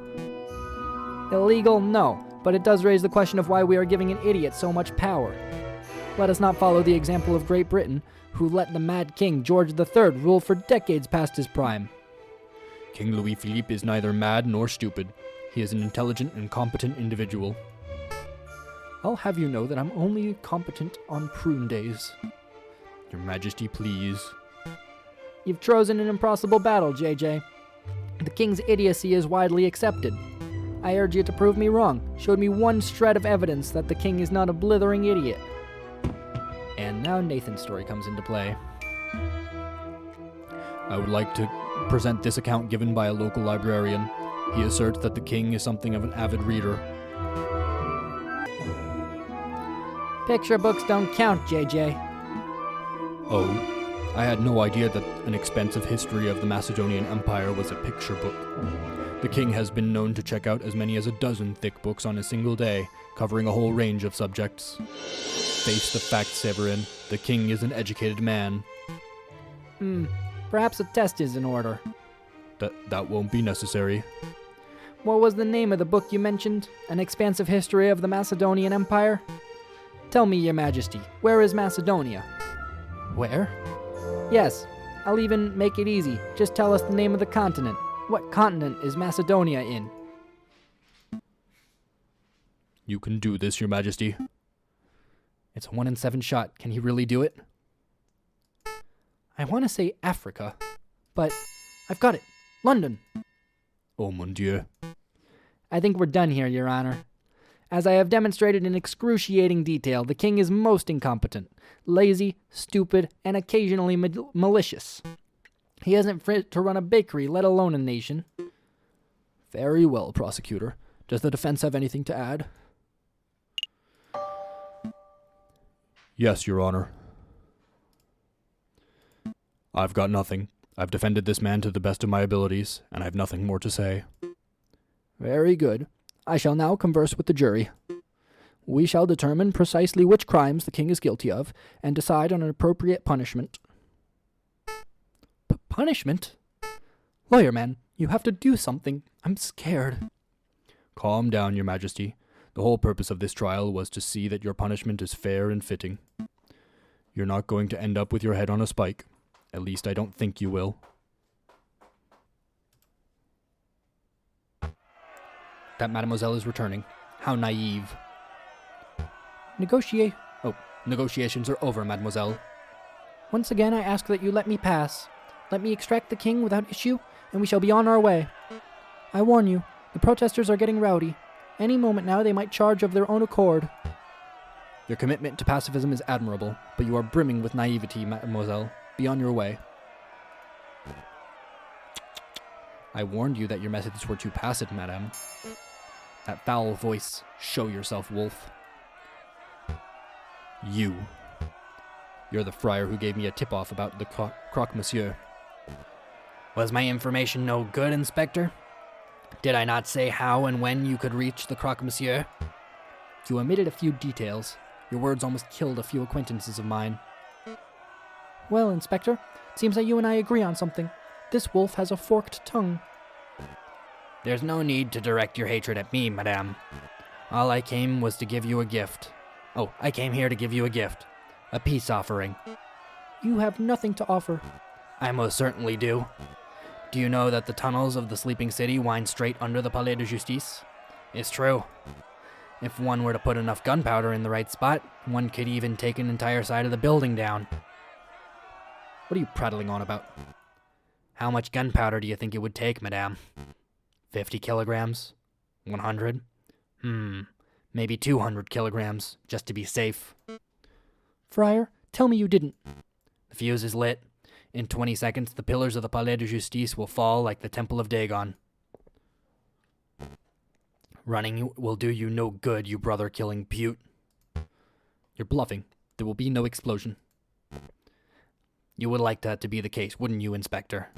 Illegal? No. But it does raise the question of why we are giving an idiot so much power. Let us not follow the example of Great Britain, who let the mad king George III rule for decades past his prime. King Louis-Philippe is neither mad nor stupid. He is an intelligent and competent individual. I'll have you know that I'm only competent on prune days. Your Majesty, please. You've chosen an impossible battle, JJ. The king's idiocy is widely accepted. I urge you to prove me wrong. Show me one shred of evidence that the king is not a blithering idiot. And now Nathan's story comes into play. I would like to present this account given by a local librarian. He asserts that the king is something of an avid reader. Picture books don't count, JJ. Oh, I had no idea that an expensive history of the Macedonian Empire was a picture book. The king has been known to check out as many as a dozen thick books on a single day, covering a whole range of subjects. Face the facts, Severin. The king is an educated man. Perhaps a test is in order. That won't be necessary. What was the name of the book you mentioned? An expansive history of the Macedonian Empire? Tell me, Your Majesty, where is Macedonia? Where? Yes, I'll even make it easy. Just tell us the name of the continent. What continent is Macedonia in? You can do this, Your Majesty. It's a 1 in 7 shot. Can he really do it? I want to say Africa, but I've got it. London. Oh, mon Dieu. I think we're done here, Your Honor. As I have demonstrated in excruciating detail, the king is most incompetent, lazy, stupid, and occasionally malicious. He isn't fit to run a bakery, let alone a nation. Very well, prosecutor. Does the defense have anything to add? Yes, Your Honor. I've got nothing. I've defended this man to the best of my abilities, and I've nothing more to say. Very good. I shall now converse with the jury. We shall determine precisely which crimes the king is guilty of, and decide on an appropriate punishment. Punishment? Lawyer man, you have to do something. I'm scared. Calm down, Your Majesty. The whole purpose of this trial was to see that your punishment is fair and fitting. You're not going to end up with your head on a spike. At least I don't think you will. That mademoiselle is returning. How naive. Negotiations are over, mademoiselle. Once again, I ask that you let me pass. Let me extract the king without issue, and we shall be on our way. I warn you, the protesters are getting rowdy. Any moment now they might charge of their own accord. Your commitment to pacifism is admirable, but you are brimming with naivety, mademoiselle. Be on your way. I warned you that your methods were too passive, madame. That foul voice. Show yourself, wolf. You're the friar who gave me a tip-off about the croque-monsieur. Was my information no good, Inspector? Did I not say how and when you could reach the croque-monsieur? You omitted a few details. Your words almost killed a few acquaintances of mine. Well, Inspector, it seems that you and I agree on something. This wolf has a forked tongue. There's no need to direct your hatred at me, madame. All I came was to give you a gift. Oh, I came here to give you a gift. A peace offering. You have nothing to offer. I most certainly do. Do you know that the tunnels of the sleeping city wind straight under the Palais de Justice? It's true. If one were to put enough gunpowder in the right spot, one could even take an entire side of the building down. What are you prattling on about? How much gunpowder do you think it would take, madame? 50 kilograms? 100? Maybe 200 kilograms, just to be safe. Friar, tell me you didn't. The fuse is lit. In 20 seconds, the pillars of the Palais de Justice will fall like the Temple of Dagon. Running will do you no good, you brother-killing beaut. You're bluffing. There will be no explosion. You would like that to be the case, wouldn't you, Inspector?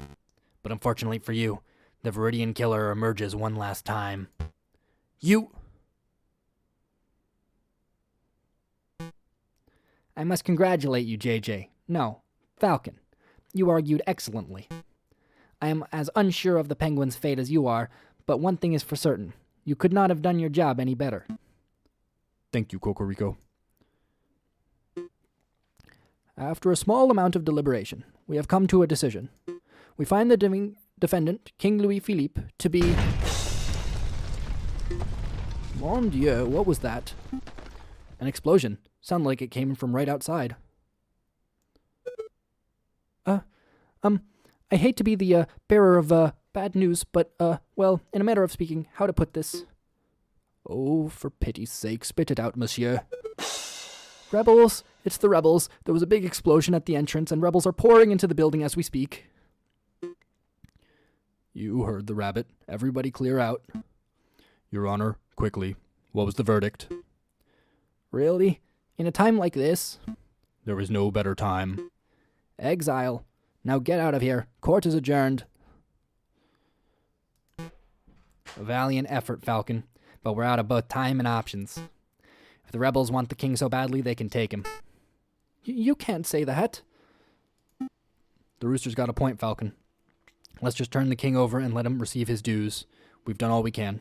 But unfortunately for you, the Viridian Killer emerges one last time. I must congratulate you, JJ. No, Falcon. You argued excellently. I am as unsure of the Penguin's fate as you are, but one thing is for certain. You could not have done your job any better. Thank you, Cocorico. After a small amount of deliberation, we have come to a decision. We find the defendant, King Louis-Philippe, to be... Mon Dieu, what was that? An explosion. Sounded like it came from right outside. I hate to be the bearer of bad news, but, well, in a matter of speaking, how to put this? Oh, for pity's sake, spit it out, monsieur. Rebels! It's the rebels. There was a big explosion at the entrance, and rebels are pouring into the building as we speak. You heard the rabbit. Everybody clear out. Your Honor, quickly. What was the verdict? Really? In a time like this? There is no better time. Exile. Now get out of here. Court is adjourned. A valiant effort, Falcon, but we're out of both time and options. If the rebels want the king so badly, they can take him. You can't say that. The rooster's got a point, Falcon. Let's just turn the king over and let him receive his dues. We've done all we can.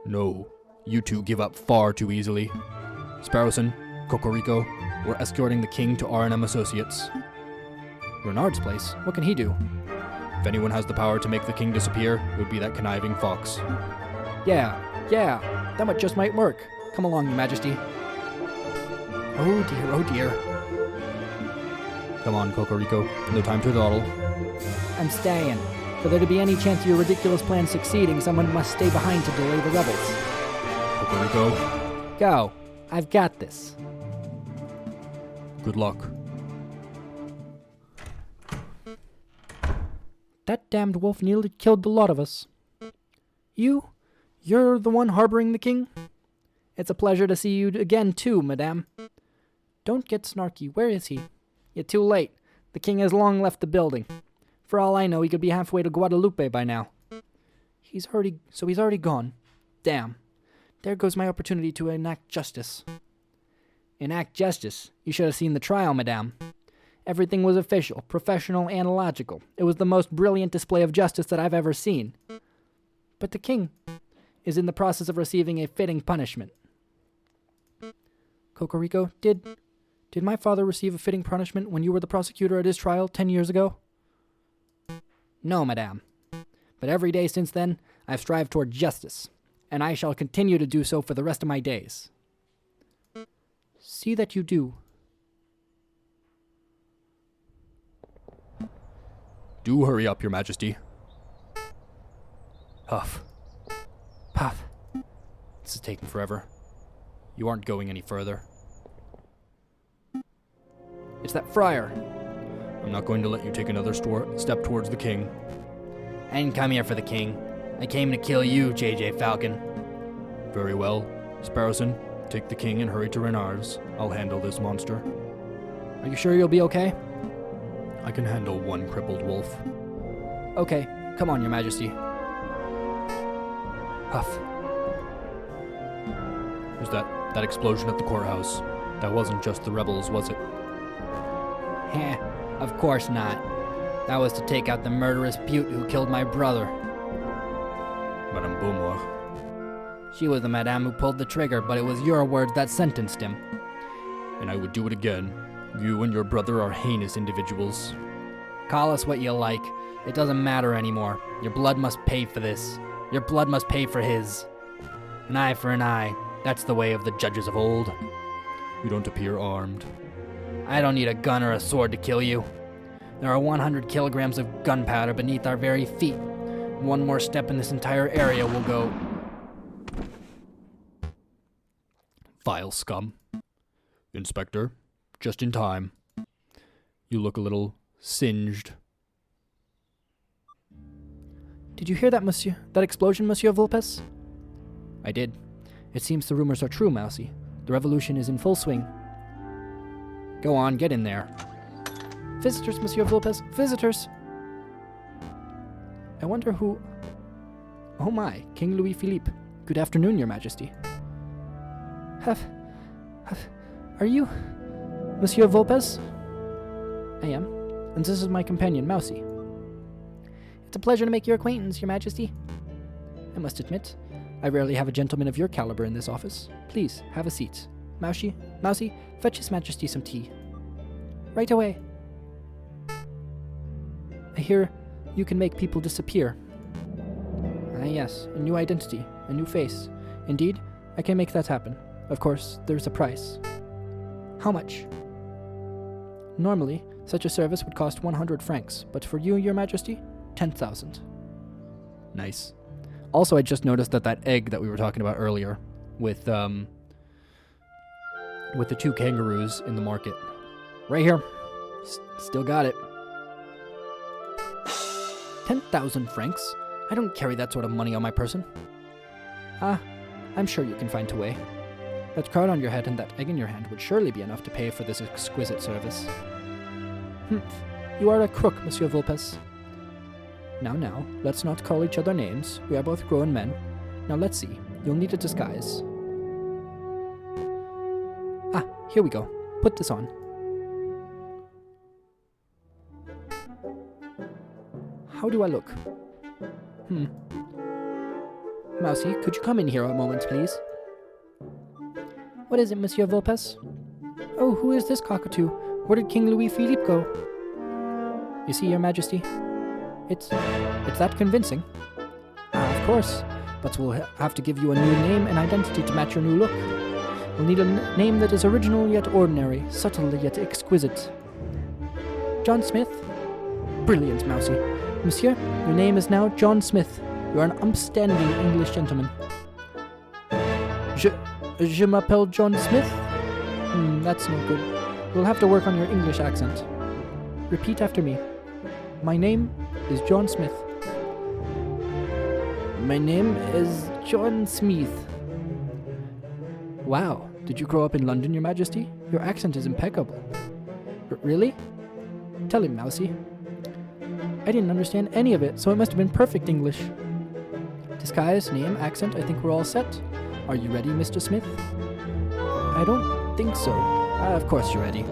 No, you two give up far too easily. Sparrowson, Cocorico, we're escorting the king to R&M Associates. Renard's place? What can he do? If anyone has the power to make the king disappear, it would be that conniving fox. Yeah, that just might work. Come along, Your Majesty. Oh dear. Come on, Cocorico. No time to dawdle. I'm staying. For there to be any chance of your ridiculous plan succeeding, someone must stay behind to delay the rebels. Cocorico. Go. I've got this. Good luck. That damned wolf nearly killed the lot of us. You're the one harboring the king? It's a pleasure to see you again, too, madame. Don't get snarky. Where is he? You're too late. The king has long left the building. For all I know, he could be halfway to Guadalupe by now. He's already gone. Damn. There goes my opportunity to enact justice. Enact justice? You should have seen the trial, madame. Everything was official, professional, and logical. It was the most brilliant display of justice that I've ever seen. But the king is in the process of receiving a fitting punishment. Cocorico, did my father receive a fitting punishment when you were the prosecutor at his trial 10 years ago? No, madame. But every day since then, I've strived toward justice, and I shall continue to do so for the rest of my days. See that you do. Do hurry up, Your Majesty. Huff. Puff. This is taking forever. You aren't going any further. It's that friar. I'm not going to let you take another step towards the king. I didn't come here for the king. I came to kill you, J.J. Falcon. Very well. Sparrowson, take the king and hurry to Renars. I'll handle this monster. Are you sure you'll be okay? I can handle one crippled wolf. Okay, come on, Your Majesty. Huff. There's that explosion at the courthouse. That wasn't just the rebels, was it? Heh, of course not. That was to take out the murderous beaut who killed my brother. Madame Beaumont. She was the madame who pulled the trigger, but it was your words that sentenced him. And I would do it again. You and your brother are heinous individuals. Call us what you like. It doesn't matter anymore. Your blood must pay for this. Your blood must pay for his. An eye for an eye. That's the way of the judges of old. You don't appear armed. I don't need a gun or a sword to kill you. There are 100 kilograms of gunpowder beneath our very feet. One more step in this entire area will go... Vile scum. Inspector, just in time. You look a little singed. Did you hear that, monsieur? That explosion, Monsieur Vulpes? I did. It seems the rumors are true, Mousy. The revolution is in full swing. Go on, get in there. Visitors, Monsieur Vulpes, visitors! I wonder who... Oh my, King Louis Philippe. Good afternoon, Your Majesty. Are you... Monsieur Vulpes? I am, and this is my companion, Mousy. It's a pleasure to make your acquaintance, Your Majesty. I must admit, I rarely have a gentleman of your caliber in this office. Please, have a seat. Mousy, fetch His Majesty some tea. Right away. I hear you can make people disappear. Ah yes, a new identity, a new face. Indeed, I can make that happen. Of course, there's a price. How much? Normally, such a service would cost 100 francs, but for you, Your Majesty, 10,000. Nice. Also, I just noticed that egg that we were talking about earlier with the two kangaroos in the market. Right here. Still got it. 10,000 francs? I don't carry that sort of money on my person. Ah, I'm sure you can find a way. That crown on your head and that egg in your hand would surely be enough to pay for this exquisite service. Humph. You are a crook, Monsieur Vulpes. Now, let's not call each other names. We are both grown men. Now let's see. You'll need a disguise. Ah, here we go. Put this on. How do I look? Mousy, could you come in here a moment, please? What is it, Monsieur Vulpes? Oh, who is this cockatoo? Where did King Louis Philippe go? You see, Your Majesty, it's that convincing. Ah, of course, but we'll have to give you a new name and identity to match your new look. We'll need a name that is original yet ordinary, subtle yet exquisite. John Smith? Brilliant, Mousy. Monsieur, your name is now John Smith. You are an upstanding English gentleman. Je m'appelle John Smith? That's no good. We'll have to work on your English accent. Repeat after me. My name is John Smith. My name is John Smith. Wow, did you grow up in London, Your Majesty? Your accent is impeccable. Really? Tell him, Mousy. I didn't understand any of it, so it must have been perfect English. Disguise, name, accent, I think we're all set. Are you ready, Mr. Smith? I don't think so. Of course you're ready.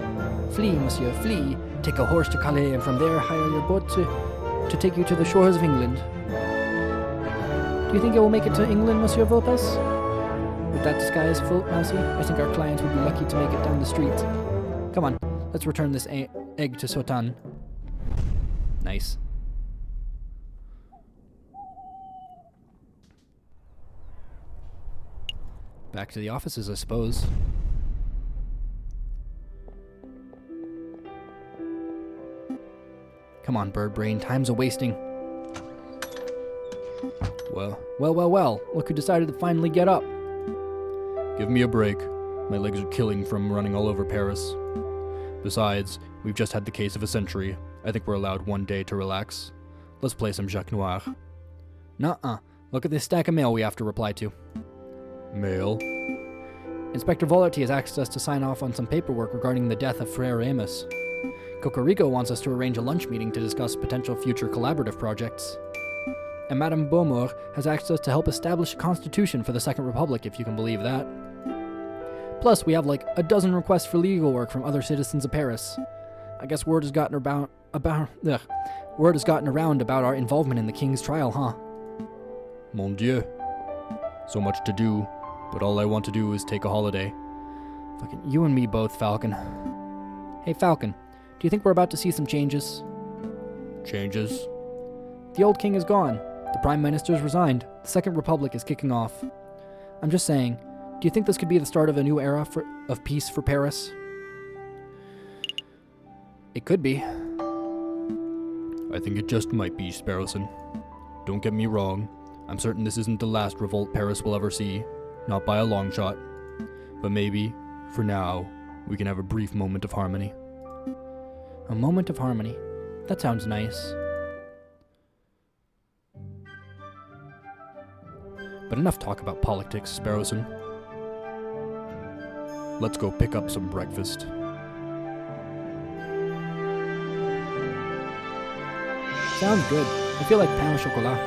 Flee, monsieur, flee. Take a horse to Calais, and from there hire your boat to take you to the shores of England. Do you think it will make it to England, Monsieur Vulpes? With that disguise full, Mousy, I think our client would be lucky to make it down the street. Come on, let's return this egg to Sotan. Nice. Back to the offices, I suppose. Come Come on, bird brain, time's a-wasting. Well, Well, look who decided to finally get up. give me a break. My legs are killing from running all over Paris. Besides, we've just had the case of a century. I think we're allowed 1 day to relax. Let's play some Jacques Noir. Nuh-uh. Look at this stack of mail we have to reply to. Mail? Inspector Volerty has asked us to sign off on some paperwork regarding the death of Frere Amos. Cocorico wants us to arrange a lunch meeting to discuss potential future collaborative projects. And Madame Beaumont has asked us to help establish a constitution for the Second Republic, if you can believe that. Plus, we have like a dozen requests for legal work from other citizens of Paris. I guess word has gotten around about our involvement in the king's trial, huh? Mon Dieu. So much to do, but all I want to do is take a holiday. Fucking you and me both, Falcon. Hey, Falcon, do you think we're about to see some changes? Changes? The old king is gone. The prime minister's resigned. The Second Republic is kicking off. I'm just saying, do you think this could be the start of a new era of peace for Paris? It could be. I think it just might be, Sparrowson. Don't get me wrong. I'm certain this isn't the last revolt Paris will ever see. Not by a long shot. But maybe, for now, we can have a brief moment of harmony. A moment of harmony. That sounds nice. But enough talk about politics, Sparrowson. Let's go pick up some breakfast. Sounds good. I feel like pain au chocolat.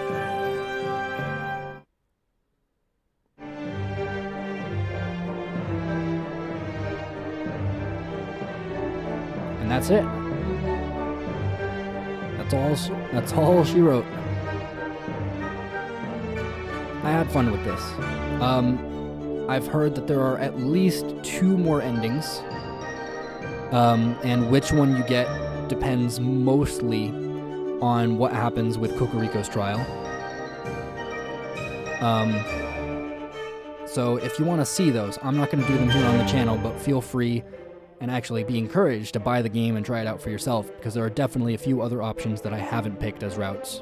And that's it. That's all she wrote. I had fun with this. I've heard that there are at least 2 more endings. And which one you get depends mostly on what happens with Cocorico's trial. So if you want to see those, I'm not going to do them here on the channel, but feel free and actually be encouraged to buy the game and try it out for yourself, because there are definitely a few other options that I haven't picked as routes.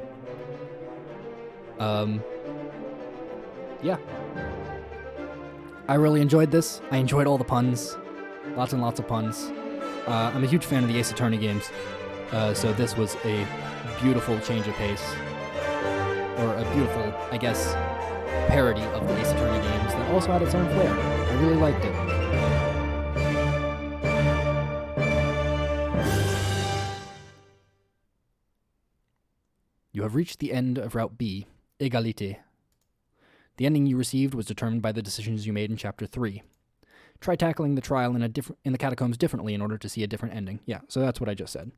Yeah. I really enjoyed this. I enjoyed all the puns. Lots and lots of puns. I'm a huge fan of the Ace Attorney games, so this was a beautiful change of pace. Or a beautiful, I guess, parody of the Ace Attorney games that also had its own flair. I really liked it. You have reached the end of Route B, Égalité. The ending you received was determined by the decisions you made in Chapter 3. Try tackling the trial in the catacombs differently in order to see a different ending. Yeah, so that's what I just said.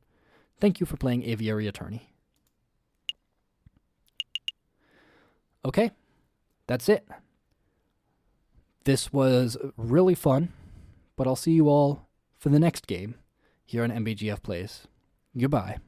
Thank you for playing Aviary Attorney. Okay, that's it. This was really fun, but I'll see you all for the next game here on MBGF Plays. Goodbye.